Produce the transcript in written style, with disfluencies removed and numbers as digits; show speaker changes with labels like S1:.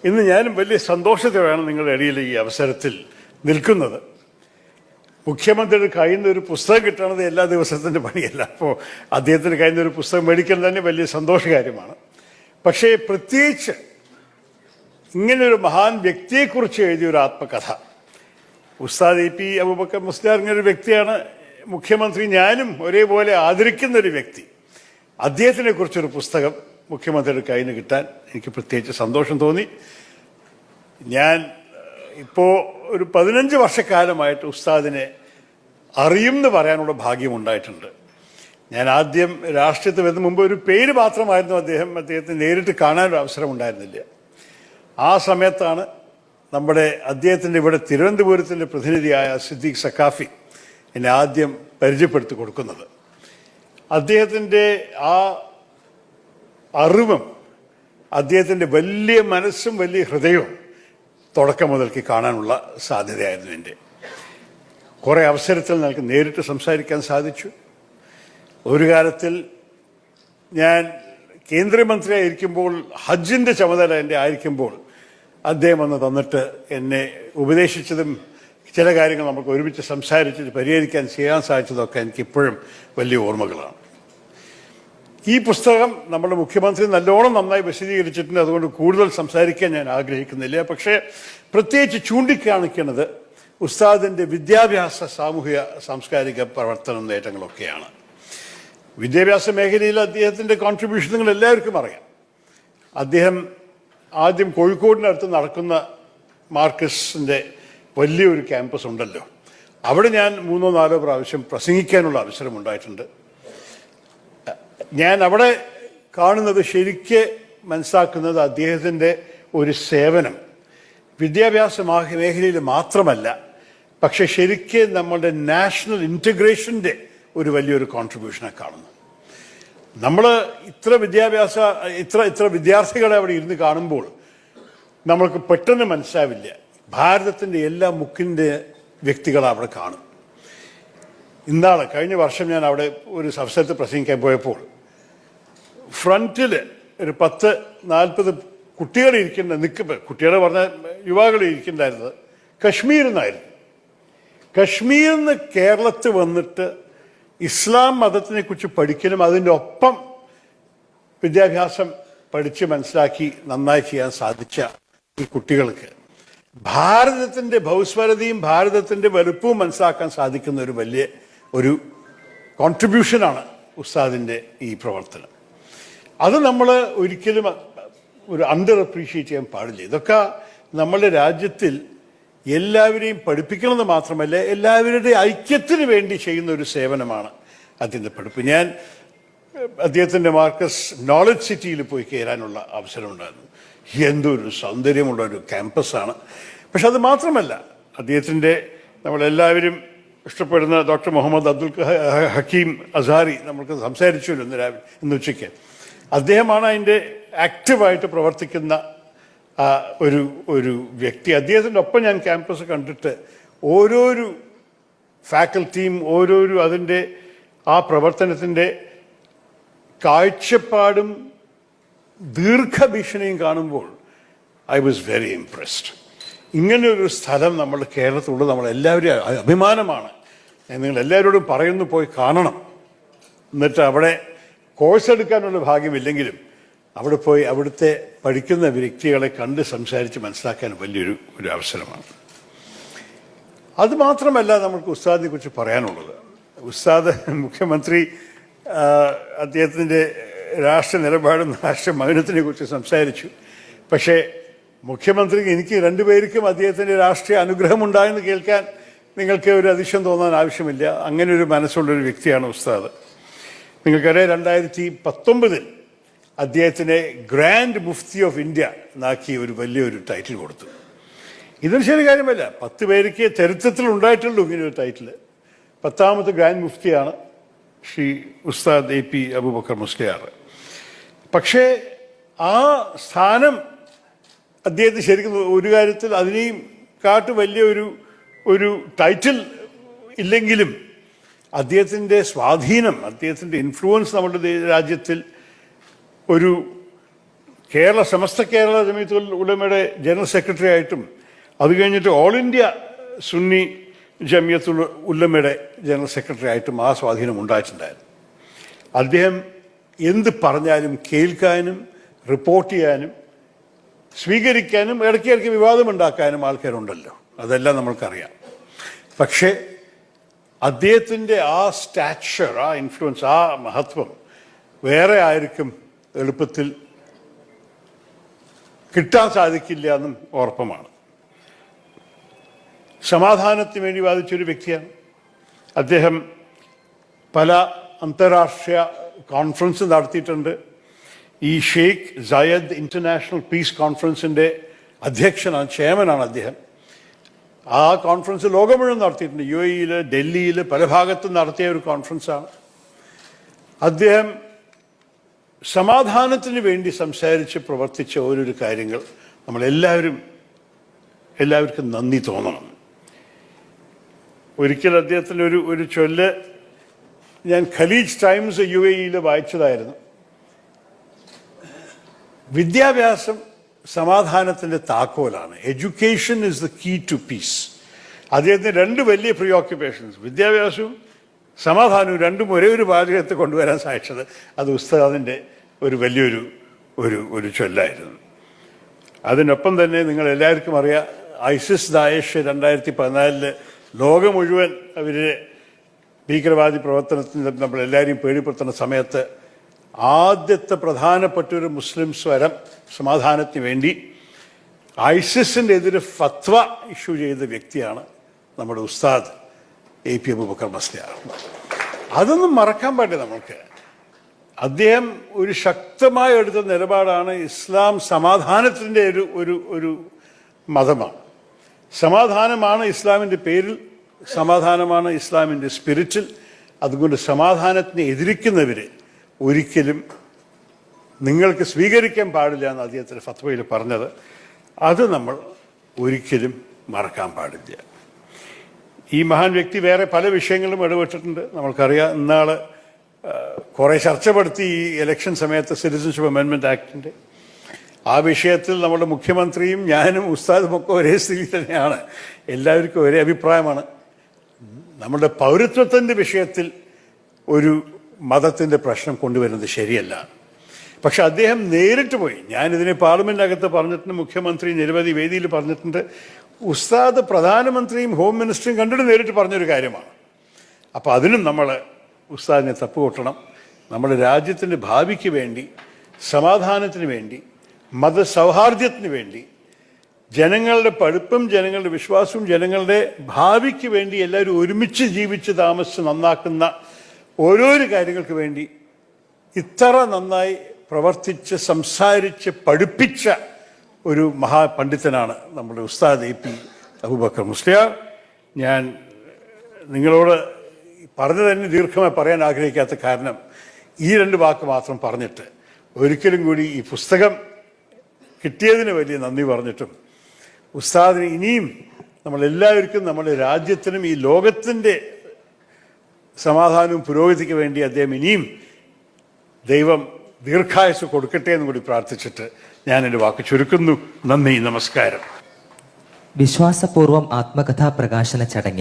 S1: ഇന്ന് ഞാനും വലിയ സന്തോഷത്തോടെയാണ് നിങ്ങളുടെ ഇടയിൽ ഈ അവസരത്തിൽ നിൽക്കുന്നത്. മുഖ്യമന്ത്രിയുടെ കയ്യിൽ നിന്ന് ഒരു പുസ്തകം കിട്ടണത് എല്ലാ ദിവസത്തിൻ്റെ പണിയല്ല. അപ്പോൾ അദ്ദേഹത്തിൻ്റെ കയ്യിൽ നിന്ന് ഒരു പുസ്തകം മേടിക്കാൻ തന്നെ വലിയ സന്തോഷകാര്യമാണ്. പക്ഷേ പ്രത്യേകിച്ച് ഇങ്ങനൊരു മഹാൻ വ്യക്തിയെക്കുറിച്ച് എഴുതിയൊരു ആത്മകഥ, ഉസ്താദ് AP അബൂബക്കർ മുസ്ലിയാർ ഇങ്ങനൊരു വ്യക്തിയാണ്. മുഖ്യമന്ത്രി ഞാനും ഒരേപോലെ ആദരിക്കുന്നൊരു വ്യക്തി. അദ്ദേഹത്തിനെ കുറിച്ചൊരു പുസ്തകം മുഖ്യമന്ത്രിയുടെ കയ്യിൽ നിന്ന് കിട്ടാൻ എനിക്ക് പ്രത്യേകിച്ച് സന്തോഷം തോന്നി. ഞാൻ ഇപ്പോൾ ഒരു 15 വർഷക്കാലമായിട്ട് ഉസ്താദിനെ അറിയുമെന്ന് പറയാനുള്ള ഭാഗ്യമുണ്ടായിട്ടുണ്ട്. ഞാൻ ആദ്യം രാഷ്ട്രീയത്തിൽ വരുന്ന മുമ്പ് ഒരു പേര് മാത്രമായിരുന്നു അദ്ദേഹത്തെ നേരിട്ട് കാണാനൊരു അവസരം ഉണ്ടായിരുന്നില്ല. ആ സമയത്താണ് അദ്ദേഹത്തിൻ്റെ ഇവിടെ തിരുവനന്തപുരത്തിൻ്റെ പ്രതിനിധിയായ സിദ്ദീഖ് സക്കാഫി എന്നെ ആദ്യം പരിചയപ്പെടുത്തി കൊടുക്കുന്നത്. അദ്ദേഹത്തിൻ്റെ ആ അറിവും അദ്ദേഹത്തിൻ്റെ വലിയ മനസ്സും വലിയ ഹൃദയവും തുടക്കം മുതൽക്ക് കാണാനുള്ള സാധ്യതയായിരുന്നു എൻ്റെ. കുറേ അവസരത്തിൽ നമുക്ക് നേരിട്ട് സംസാരിക്കാൻ സാധിച്ചു. ഒരു കാലത്തിൽ ഞാൻ കേന്ദ്രമന്ത്രിയായിരിക്കുമ്പോൾ, ഹജ്ജിൻ്റെ ചുമതല എൻ്റെ ആയിരിക്കുമ്പോൾ അദ്ദേഹം വന്ന് തന്നിട്ട് എന്നെ ഉപദേശിച്ചതും ചില കാര്യങ്ങൾ നമുക്ക് ഒരുമിച്ച് സംസാരിച്ചിട്ട് പരിഹരിക്കാൻ ചെയ്യാൻ സാധിച്ചതൊക്കെ എനിക്കിപ്പോഴും വലിയ ഓർമ്മകളാണ്. ഈ പുസ്തകം നമ്മുടെ മുഖ്യമന്ത്രി നന്നായി വിശദീകരിച്ചിട്ടുണ്ട്. അതുകൊണ്ട് കൂടുതൽ സംസാരിക്കാൻ ഞാൻ ആഗ്രഹിക്കുന്നില്ല. പക്ഷേ പ്രത്യേകിച്ച് ചൂണ്ടിക്കാണിക്കുന്നത് ഉസ്താദിൻ്റെ വിദ്യാഭ്യാസ സാമൂഹിക സാംസ്കാരിക പ്രവർത്തന നേട്ടങ്ങളൊക്കെയാണ്. വിദ്യാഭ്യാസ മേഖലയിൽ അദ്ദേഹത്തിൻ്റെ കോൺട്രിബ്യൂഷൻ നിങ്ങൾ എല്ലാവർക്കും അറിയാം. അദ്ദേഹം ആദ്യം കോഴിക്കോടിനടുത്ത് നടക്കുന്ന മാർക്കസിൻ്റെ വലിയൊരു ക്യാമ്പസ് ഉണ്ടല്ലോ, അവിടെ ഞാൻ 3-4 പ്രാവശ്യം പ്രസംഗിക്കാനുള്ള അവസരം ഉണ്ടായിട്ടുണ്ട്. ഞാൻ അവിടെ കാണുന്നത്, ശരിക്ക് മനസ്സിലാക്കുന്നത്, അദ്ദേഹത്തിൻ്റെ ഒരു സേവനം വിദ്യാഭ്യാസ മേഖലയിൽ മാത്രമല്ല, പക്ഷെ ശരിക്ക് നമ്മളുടെ നാഷണൽ ഇൻറ്റഗ്രേഷൻ്റെ ഒരു വലിയൊരു കോൺട്രിബ്യൂഷനെ കാണുന്നു. നമ്മൾ ഇത്ര വിദ്യാർത്ഥികളെ അവിടെ ഇരുന്ന് കാണുമ്പോൾ നമ്മൾക്ക് പെട്ടെന്ന് മനസ്സിലാവില്ല ഭാരതത്തിൻ്റെ എല്ലാ മുക്കിൻ്റെ വ്യക്തികളെ അവിടെ കാണും. കഴിഞ്ഞ വർഷം ഞാൻ അവിടെ ഒരു അവസരത്തിൽ പ്രസംഗിക്കാൻ പോയപ്പോൾ ഫ്രണ്ടിൽ ഒരു 10-40 കുട്ടികൾ കുട്ടികളെ പറഞ്ഞ യുവാക്കൾ ഇരിക്കുന്നുണ്ടായിരുന്നത് കശ്മീരിൽ നിന്നായിരുന്നു. കശ്മീരിൽ നിന്ന് കേരളത്തിൽ വന്നിട്ട് ഇസ്ലാം മതത്തിനെ കുറിച്ച് പഠിക്കലും അതിൻ്റെ ഒപ്പം വിദ്യാഭ്യാസം പഠിച്ച് മനസ്സിലാക്കി നന്നായി ചെയ്യാൻ സാധിച്ച ഈ കുട്ടികൾക്ക് ഭാരതത്തിൻ്റെ ഭൗസ്വരതയും ഭാരതത്തിൻ്റെ വലുപ്പവും മനസ്സിലാക്കാൻ സാധിക്കുന്ന ഒരു വലിയ ഒരു കോൺട്രിബ്യൂഷനാണ് ഉസ്താദിൻ്റെ ഈ പ്രവർത്തനം. അത് നമ്മൾ ഒരിക്കലും ഒരു അണ്ടർ അപ്രീഷിയേറ്റ് ചെയ്യാൻ പാടില്ല. ഇതൊക്കെ നമ്മളുടെ രാജ്യത്തിൽ എല്ലാവരെയും പഠിപ്പിക്കണമെന്ന് മാത്രമല്ല, എല്ലാവരുടെ ഐക്യത്തിന് വേണ്ടി ചെയ്യുന്ന ഒരു സേവനമാണ് അതിൻ്റെ പഠിപ്പ്. ഞാൻ അദ്ദേഹത്തിൻ്റെ മാർക്കസ് നോളജ് സിറ്റിയിൽ പോയി കയറാനുള്ള അവസരമുണ്ടായിരുന്നു. എന്തൊരു സൗന്ദര്യമുള്ള ഒരു ക്യാമ്പസാണ്. പക്ഷെ അത് മാത്രമല്ല, അദ്ദേഹത്തിൻ്റെ നമ്മളെല്ലാവരും ഇഷ്ടപ്പെടുന്ന ഡോക്ടർ മുഹമ്മദ് അബ്ദുൽ ഹക്കീം അസാരി നമ്മൾക്ക് സംസാരിച്ചല്ലോ ഇന്ന് ഉച്ചയ്ക്ക്. അദ്ദേഹമാണ് അതിൻ്റെ ആക്റ്റീവായിട്ട് പ്രവർത്തിക്കുന്ന ഒരു വ്യക്തി. അദ്ദേഹത്തിൻ്റെ ഒപ്പം ഞാൻ ക്യാമ്പസ് കണ്ടിട്ട് ഓരോരു ഫാക്കൽറ്റിയും അതിൻ്റെ ആ പ്രവർത്തനത്തിൻ്റെ കാഴ്ചപ്പാടും ദീർഘഭീഷണിയും കാണുമ്പോൾ ഐ വാസ് വെരി ഇംപ്രസ്ഡ്. ഇങ്ങനെയൊരു സ്ഥലം നമ്മുടെ കേരളത്തിലുള്ളത് നമ്മളെല്ലാവരും അഭിമാനമാണ്. നിങ്ങളെല്ലാവരോടും പറയുന്നു, പോയി കാണണം. എന്നിട്ട് അവിടെ കോഴ്സ് എടുക്കാനുള്ള ഭാഗ്യമില്ലെങ്കിലും അവിടെ പോയി അവിടുത്തെ പഠിക്കുന്ന വ്യക്തികളെ കണ്ട് സംസാരിച്ച് മനസ്സിലാക്കാൻ വലിയൊരു അവസരമാണ്. അതുമാത്രമല്ല നമുക്ക് ഉസ്താദിനെ കുറിച്ച് പറയാനുള്ളത്. ഉസ്താദ് മുഖ്യമന്ത്രി അദ്ദേഹത്തിൻ്റെ രാഷ്ട്രീയ നിലപാടും രാഷ്ട്രീയ മൗനത്തിനെ കുറിച്ച് സംസാരിച്ചു. പക്ഷേ മുഖ്യമന്ത്രിക്ക് എനിക്ക് 2 പേർക്കും അദ്ദേഹത്തിൻ്റെ രാഷ്ട്രീയ അനുഗ്രഹമുണ്ടായെന്ന് കേൾക്കാൻ നിങ്ങൾക്ക് ഒരു അതിശയം തോന്നാൻ ആവശ്യമില്ല. അങ്ങനെ ഒരു മനസ്സുള്ളൊരു വ്യക്തിയാണ് ഉസ്താദ്. നിങ്ങൾക്കറിയാം, 2019 അദ്ദേഹത്തിന് ഗ്രാൻഡ് മുഫ്തി ഓഫ് ഇന്ത്യ എന്നാക്കി ഒരു വലിയൊരു ടൈറ്റിൽ കൊടുത്തു. ഇതൊരു ശരി കാര്യമല്ല. 10 പേർക്ക് ചരിത്രത്തിൽ ഉണ്ടായിട്ടുള്ളൂ ഇങ്ങനൊരു ടൈറ്റിൽ. 10ാമത്തെ ഗ്രാൻഡ് മുഫ്തിയാണ് ശ്രീ ഉസ്താദ് AP അബൂബക്കർ മുസ്ലിയാർ. പക്ഷേ ആ സ്ഥാനം അദ്ദേഹത്തിന് ശരിക്കും ഒരു കാര്യത്തിൽ അതിനെയും വലിയ ഒരു ടൈറ്റിൽ ഇല്ലെങ്കിലും അദ്ദേഹത്തിൻ്റെ സ്വാധീനം, അദ്ദേഹത്തിൻ്റെ ഇൻഫ്ലുവൻസ് നമ്മുടെ രാജ്യത്തിൽ ഒരു സമസ്ത കേരള ജമീയത്തുൽ ഉലമയുടെ ജനറൽ സെക്രട്ടറി ആയിട്ടും അത് കഴിഞ്ഞിട്ട് ഓൾ ഇന്ത്യ സുന്നി ജമിയത്തുൽ ഉലമയുടെ ജനറൽ സെക്രട്ടറി ആയിട്ടും ആ സ്വാധീനം ഉണ്ടായിട്ടുണ്ടായിരുന്നു. അദ്ദേഹം എന്ത് പറഞ്ഞാലും കേൾക്കാനും റിപ്പോർട്ട് ചെയ്യാനും സ്വീകരിക്കാനും ഇടയ്ക്കിടയ്ക്ക് വിവാദമുണ്ടാക്കാനും ആൾക്കാരുണ്ടല്ലോ, അതെല്ലാം നമ്മൾക്കറിയാം. പക്ഷേ അദ്ദേഹത്തിൻ്റെ ആ സ്റ്റാച്ചർ, ആ ഇൻഫ്ലുവൻസ്, ആ മഹത്വം വേറെ ആർക്കും എളുപ്പത്തിൽ കിട്ടാൻ സാധിക്കില്ല എന്നും ഉറപ്പമാണ്. സമാധാനത്തിന് വേണ്ടി വാദിച്ചൊരു വ്യക്തിയാണ് അദ്ദേഹം. പല അന്താരാഷ്ട്രീയ കോൺഫറൻസ് നടത്തിയിട്ടുണ്ട്. ഈ ഷെയ്ഖ് സയദ് ഇൻ്റർനാഷണൽ പീസ് കോൺഫറൻസിൻ്റെ അധ്യക്ഷനാണ്, ചെയർമാനാണ് അദ്ദേഹം. ആ കോൺഫറൻസ് ലോകം മുഴുവൻ നടത്തിയിട്ടുണ്ട്. UAE-യിൽ, ഡൽഹിയിൽ, പല ഭാഗത്തും നടത്തിയ ഒരു കോൺഫറൻസാണ്. അദ്ദേഹം സമാധാനത്തിന് വേണ്ടി സംസാരിച്ച് പ്രവർത്തിച്ച ഓരോരോ കാര്യങ്ങൾ എല്ലാവർക്കും നന്ദി തോന്നണം. ഒരിക്കൽ അദ്ദേഹത്തിൻ്റെ ഒരു ചൊല്ല് ഞാൻ ഖലീജ് ടൈംസ് UAE-യിൽ വായിച്ചതായിരുന്നു. വിദ്യാഭ്യാസം സമാധാനത്തിൻ്റെ താക്കോലാണ്. Education is the key to peace. അദ്ദേഹത്തിന് രണ്ട് വലിയ പ്രിയോക്യുപ്പേഷൻസ്, വിദ്യാഭ്യാസവും സമാധാനവും, രണ്ടും ഒരേ ഒരു പാചകത്തെ കൊണ്ടുവരാൻ സാധിച്ചത് അത് ഉസ്താദിൻ്റെ ഒരു വലിയൊരു ഒരു ചൊല്ലായിരുന്നു. അതിനൊപ്പം തന്നെ നിങ്ങൾ എല്ലാവർക്കും അറിയാം, ഐസിസ് ദായഷ് 2014 ലോകം മുഴുവൻ അവരുടെ ഭീകരവാദി പ്രവർത്തനത്തിന് നമ്മളെല്ലാവരെയും പേടിപ്പെടുത്തുന്ന സമയത്ത് ആദ്യത്തെ പ്രധാനപ്പെട്ട ഒരു മുസ്ലിം സ്വരം സമാധാനത്തിന് വേണ്ടി ഐസിസിൻ്റെ എതിരെ ഫത്വ ഇഷ്യൂ ചെയ്ത വ്യക്തിയാണ് നമ്മുടെ ഉസ്താദ് AP അബൂബക്കർ മുസ്ലിയാർ. അതൊന്നും മറക്കാൻ പാടില്ല നമുക്ക്. അദ്ദേഹം ഒരു ശക്തമായി എടുത്ത നിലപാടാണ് ഇസ്ലാം സമാധാനത്തിൻ്റെ ഒരു മതമാണ്. സമാധാനമാണ് ഇസ്ലാമിൻ്റെ പേരിൽ, സമാധാനമാണ് ഇസ്ലാമിൻ്റെ സ്പിരിറ്റിൽ. അതുകൊണ്ട് സമാധാനത്തിനെ എതിരിക്കുന്നവർ ഒരിക്കലും നിങ്ങൾക്ക് സ്വീകരിക്കാൻ പാടില്ല എന്ന് അദ്ദേഹത്തിൻ്റെ ഫത്വയിൽ പറഞ്ഞത്. അത് നമ്മൾ ഒരിക്കലും മറക്കാൻ പാടില്ല. ഈ മഹാൻ വ്യക്തി വേറെ പല വിഷയങ്ങളിലും ഇടപെട്ടിട്ടുണ്ട്. നമ്മൾക്കറിയാം, ഇന്നാൾ കുറേ ചർച്ചപ്പെടുത്തി ഈ ഇലക്ഷൻ സമയത്ത് സിറ്റിസൺഷിപ്പ് അമെൻമെൻറ്റ് ആക്ടിൻ്റെ ആ വിഷയത്തിൽ നമ്മുടെ മുഖ്യമന്ത്രിയും ഞാനും ഉസ്താദും ഒക്കെ ഒരേ സ്ഥിതി തന്നെയാണ്. എല്ലാവർക്കും ഒരേ അഭിപ്രായമാണ്. നമ്മുടെ പൗരത്വത്തിൻ്റെ വിഷയത്തിൽ ഒരു മതത്തിൻ്റെ പ്രശ്നം കൊണ്ടുവരുന്നത് ശരിയല്ല. പക്ഷെ അദ്ദേഹം നേരിട്ട് പോയി, ഞാനിതിനെ പാർലമെൻറ്റിനകത്ത് പറഞ്ഞിട്ടുണ്ട്, മുഖ്യമന്ത്രി നിരവധി വേദിയിൽ പറഞ്ഞിട്ടുണ്ട്, ഉസ്താദ് പ്രധാനമന്ത്രിയും ഹോം മിനിസ്റ്ററും കണ്ടിട്ട് നേരിട്ട് പറഞ്ഞൊരു കാര്യമാണ്. അപ്പോൾ അതിനും നമ്മൾ ഉസ്താദിനെ തപ്പുകൊട്ടണം. നമ്മുടെ രാജ്യത്തിൻ്റെ ഭാവിക്ക് വേണ്ടി, സമാധാനത്തിന് വേണ്ടി, മതസൗഹാർദ്ദത്തിന് വേണ്ടി, ജനങ്ങളുടെ പഠിപ്പും ജനങ്ങളുടെ വിശ്വാസവും ജനങ്ങളുടെ ഭാവിക്ക് വേണ്ടി എല്ലാവരും ഒരുമിച്ച് ജീവിച്ച് താമസിച്ച് നന്നാക്കുന്ന ഓരോരോ കാര്യങ്ങൾക്ക് വേണ്ടി ഇത്ര നന്നായി പ്രവർത്തിച്ച് സംസാരിച്ച് പഠിപ്പിച്ച ഒരു മഹാപണ്ഡിതനാണ് നമ്മുടെ ഉസ്താദ് AP അബൂബക്കർ മുസ്ലിയാർ. ഞാൻ നിങ്ങളോട് പറഞ്ഞു തന്നെ ദീർഘമായി പറയാൻ ആഗ്രഹിക്കാത്ത കാരണം ഈ രണ്ട് വാക്ക് മാത്രം പറഞ്ഞിട്ട് ഒരിക്കലും കൂടി ഈ പുസ്തകം കിട്ടിയതിന് വലിയ നന്ദി പറഞ്ഞിട്ടും ഉസ്താദിന് ഇനിയും നമ്മളെല്ലാവർക്കും, നമ്മുടെ രാജ്യത്തിനും ഈ ലോകത്തിൻ്റെ സമാധാനവും പുരോഗതിക്ക് വേണ്ടി അദ്ദേഹം ഇനിയും ദൈവം ദീർഘായുസ് കൊടുക്കട്ടെ എന്ന് കൂടി പ്രാർത്ഥിച്ചിട്ട് ഞാൻ എൻ്റെ വാക്ക് ചുരുക്കുന്നു. നന്ദി, നമസ്കാരം.
S2: വിശ്വാസപൂർവം ആത്മകഥാ പ്രകാശന ചടങ്ങിൽ